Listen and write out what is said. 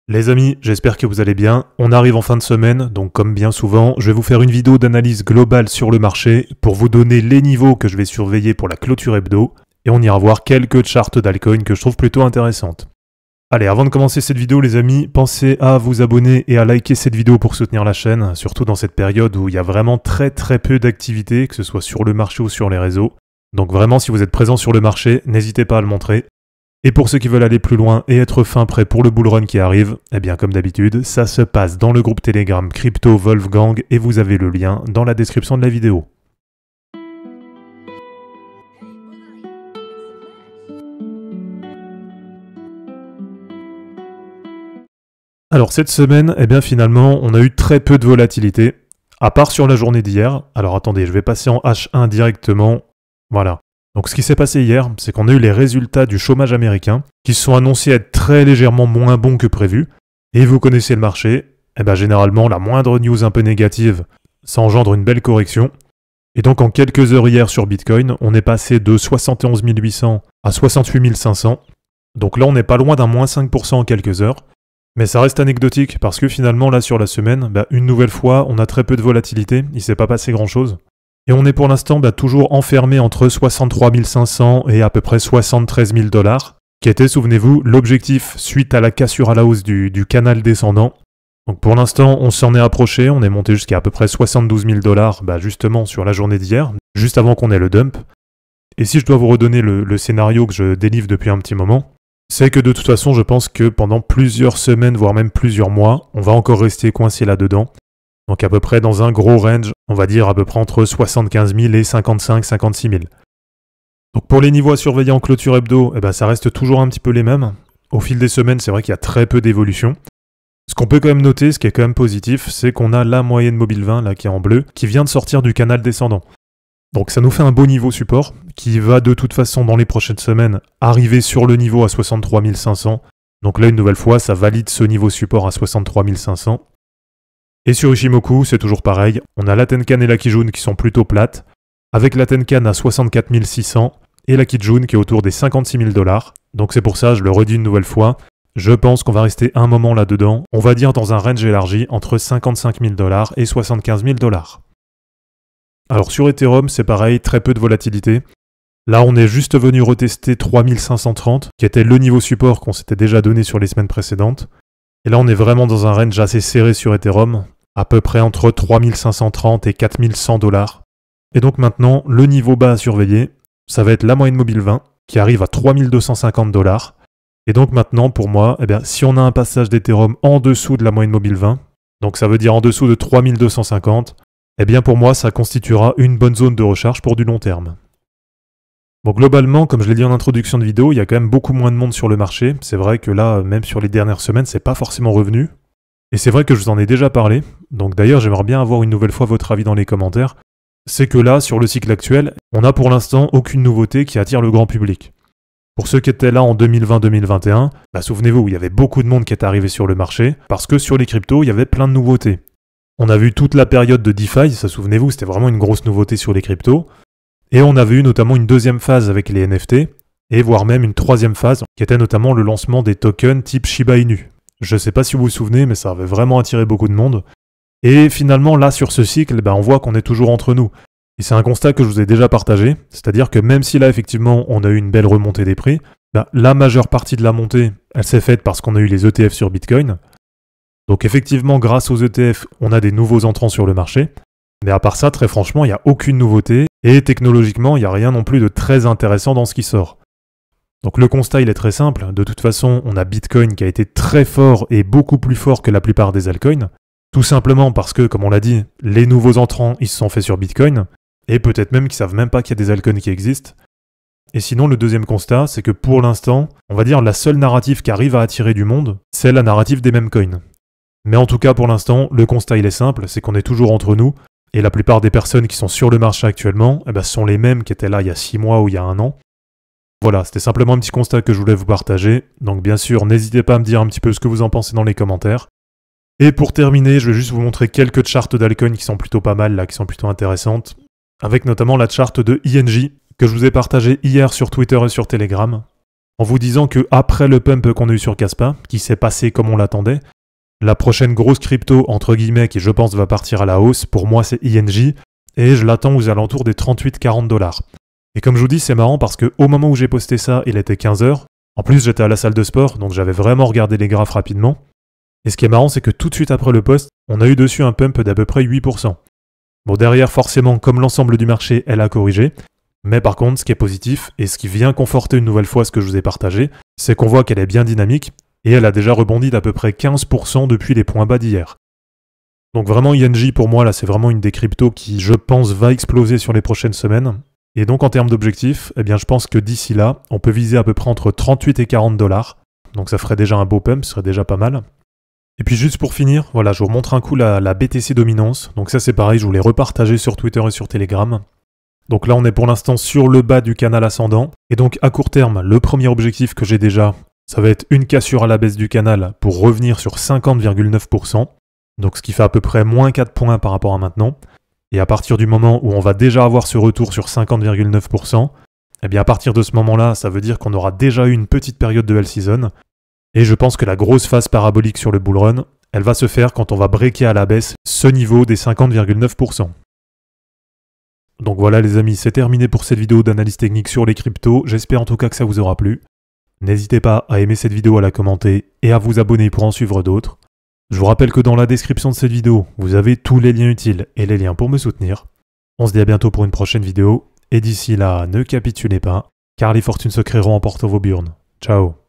Les amis, j'espère que vous allez bien. On arrive en fin de semaine, donc comme bien souvent, je vais vous faire une vidéo d'analyse globale sur le marché pour vous donner les niveaux que je vais surveiller pour la clôture hebdo, et on ira voir quelques charts d'altcoins que je trouve plutôt intéressantes. Allez, avant de commencer cette vidéo les amis, pensez à vous abonner et à liker cette vidéo pour soutenir la chaîne, surtout dans cette période où il y a vraiment très peu d'activité, que ce soit sur le marché ou sur les réseaux. Donc vraiment, si vous êtes présent sur le marché, n'hésitez pas à le montrer. Et pour ceux qui veulent aller plus loin et être fin prêt pour le bull run qui arrive, eh bien comme d'habitude, ça se passe dans le groupe Telegram Crypto Wolfgang et vous avez le lien dans la description de la vidéo. Alors cette semaine, eh bien finalement, on a eu très peu de volatilité, à part sur la journée d'hier. Alors attendez, je vais passer en H1 directement. Voilà. Donc ce qui s'est passé hier, c'est qu'on a eu les résultats du chômage américain, qui se sont annoncés être très légèrement moins bons que prévu. Et vous connaissez le marché, eh bien généralement la moindre news un peu négative, ça engendre une belle correction. Et donc en quelques heures hier sur Bitcoin, on est passé de 71 800 à 68 500. Donc là on n'est pas loin d'un moins 5% en quelques heures. Mais ça reste anecdotique parce que finalement là sur la semaine, une nouvelle fois, on a très peu de volatilité, il s'est pas passé grand chose. Et on est pour l'instant toujours enfermé entre 63 500 et à peu près 73 000 $, qui était, souvenez-vous, l'objectif suite à la cassure à la hausse du canal descendant. Donc pour l'instant, on s'en est approché, on est monté jusqu'à peu près 72 000 $, justement sur la journée d'hier, juste avant qu'on ait le dump. Et si je dois vous redonner le scénario que je délivre depuis un petit moment, c'est que de toute façon, je pense que pendant plusieurs semaines, voire même plusieurs mois, on va encore rester coincé là-dedans. Donc à peu près dans un gros range, on va dire à peu près entre 75 000 et 55-56 000. Donc pour les niveaux à surveiller en clôture hebdo, ça reste toujours un petit peu les mêmes. Au fil des semaines, c'est vrai qu'il y a très peu d'évolution. Ce qu'on peut quand même noter, ce qui est quand même positif, c'est qu'on a la moyenne mobile 20, là qui est en bleu, qui vient de sortir du canal descendant. Donc ça nous fait un beau niveau support, qui va de toute façon dans les prochaines semaines arriver sur le niveau à 63 500. Donc là, une nouvelle fois, ça valide ce niveau support à 63 500. Et sur Ichimoku, c'est toujours pareil, on a la Tenkan et la Kijun qui sont plutôt plates, avec la Tenkan à 64 600 et la Kijun qui est autour des 56 000 $. Donc c'est pour ça, je le redis une nouvelle fois, je pense qu'on va rester un moment là-dedans, on va dire dans un range élargi entre 55 000 $ et 75 000 $. Alors sur Ethereum, c'est pareil, très peu de volatilité. Là, on est juste venu retester 3530, qui était le niveau support qu'on s'était déjà donné sur les semaines précédentes. Et là, on est vraiment dans un range assez serré sur Ethereum, à peu près entre 3530 et 4100 $. Et donc maintenant, le niveau bas à surveiller, ça va être la moyenne mobile 20, qui arrive à 3250 $. Et donc maintenant, pour moi, si on a un passage d'Ethereum en dessous de la moyenne mobile 20, donc ça veut dire en dessous de 3250, pour moi, ça constituera une bonne zone de recharge pour du long terme. Bon, globalement, comme je l'ai dit en introduction de vidéo, il y a quand même beaucoup moins de monde sur le marché. C'est vrai que là, même sur les dernières semaines, c'est pas forcément revenu. Et c'est vrai que je vous en ai déjà parlé. Donc d'ailleurs, j'aimerais bien avoir une nouvelle fois votre avis dans les commentaires. C'est que là, sur le cycle actuel, on n'a pour l'instant aucune nouveauté qui attire le grand public. Pour ceux qui étaient là en 2020-2021, souvenez-vous, il y avait beaucoup de monde qui est arrivé sur le marché, parce que sur les cryptos, il y avait plein de nouveautés. On a vu toute la période de DeFi, ça souvenez-vous, c'était vraiment une grosse nouveauté sur les cryptos. Et on avait eu notamment une deuxième phase avec les NFT, et voire même une troisième phase, qui était notamment le lancement des tokens type Shiba Inu. Je sais pas si vous vous souvenez, mais ça avait vraiment attiré beaucoup de monde. Et finalement, là, sur ce cycle, on voit qu'on est toujours entre nous. Et c'est un constat que je vous ai déjà partagé, c'est-à-dire que même si là, effectivement, on a eu une belle remontée des prix, la majeure partie de la montée, elle s'est faite parce qu'on a eu les ETF sur Bitcoin. Donc effectivement, grâce aux ETF, on a des nouveaux entrants sur le marché. Mais à part ça, très franchement, il n'y a aucune nouveauté. Et technologiquement, il n'y a rien non plus de très intéressant dans ce qui sort. Donc le constat, il est très simple. De toute façon, on a Bitcoin qui a été très fort et beaucoup plus fort que la plupart des altcoins. Tout simplement parce que, comme on l'a dit, les nouveaux entrants, ils se sont faits sur Bitcoin. Et peut-être même qu'ils savent même pas qu'il y a des altcoins qui existent. Et sinon, le deuxième constat, c'est que pour l'instant, on va dire la seule narrative qui arrive à attirer du monde, c'est la narrative des meme coins. Mais en tout cas, pour l'instant, le constat, il est simple, c'est qu'on est toujours entre nous. Et la plupart des personnes qui sont sur le marché actuellement, sont les mêmes qui étaient là il y a 6 mois ou il y a 1 an. Voilà, c'était simplement un petit constat que je voulais vous partager. Donc bien sûr, n'hésitez pas à me dire un petit peu ce que vous en pensez dans les commentaires. Et pour terminer, je vais juste vous montrer quelques charts d'altcoins qui sont plutôt pas mal, là, qui sont plutôt intéressantes. Avec notamment la charte de INJ, que je vous ai partagée hier sur Twitter et sur Telegram. en vous disant que après le pump qu'on a eu sur Kaspa, qui s'est passé comme on l'attendait, la prochaine grosse crypto, entre guillemets, qui je pense va partir à la hausse, pour moi c'est INJ, et je l'attends aux alentours des 38-40 $. Et comme je vous dis, c'est marrant parce qu'au moment où j'ai posté ça, il était 15h. En plus, j'étais à la salle de sport, donc j'avais vraiment regardé les graphes rapidement. Et ce qui est marrant, c'est que tout de suite après le post, on a eu dessus un pump d'à peu près 8%. Bon, derrière, forcément, comme l'ensemble du marché, elle a corrigé. Mais par contre, ce qui est positif, et ce qui vient conforter une nouvelle fois ce que je vous ai partagé, c'est qu'on voit qu'elle est bien dynamique, et elle a déjà rebondi d'à peu près 15% depuis les points bas d'hier. Donc vraiment, INJ, pour moi, là, c'est vraiment une des cryptos qui, je pense, va exploser sur les prochaines semaines. Et donc, en termes d'objectifs, eh bien, je pense que d'ici là, on peut viser à peu près entre 38 et 40 $. Donc ça ferait déjà un beau pump, ce serait déjà pas mal. Et puis juste pour finir, voilà, je vous remontre un coup la BTC Dominance. Donc ça c'est pareil, je vous l'ai repartagé sur Twitter et sur Telegram. Donc là on est pour l'instant sur le bas du canal ascendant. Et donc à court terme, le premier objectif que j'ai déjà, ça va être une cassure à la baisse du canal pour revenir sur 50,9%. Donc ce qui fait à peu près moins 4 points par rapport à maintenant. Et à partir du moment où on va déjà avoir ce retour sur 50,9%, eh bien à partir de ce moment-là, ça veut dire qu'on aura déjà eu une petite période de L-Season. Et je pense que la grosse phase parabolique sur le bull run, elle va se faire quand on va breaker à la baisse ce niveau des 50,9%. Donc voilà les amis, c'est terminé pour cette vidéo d'analyse technique sur les cryptos. J'espère en tout cas que ça vous aura plu. N'hésitez pas à aimer cette vidéo, à la commenter et à vous abonner pour en suivre d'autres. Je vous rappelle que dans la description de cette vidéo, vous avez tous les liens utiles et les liens pour me soutenir. On se dit à bientôt pour une prochaine vidéo. Et d'ici là, ne capitulez pas, car les fortunes se créeront en portant vos burnes. Ciao.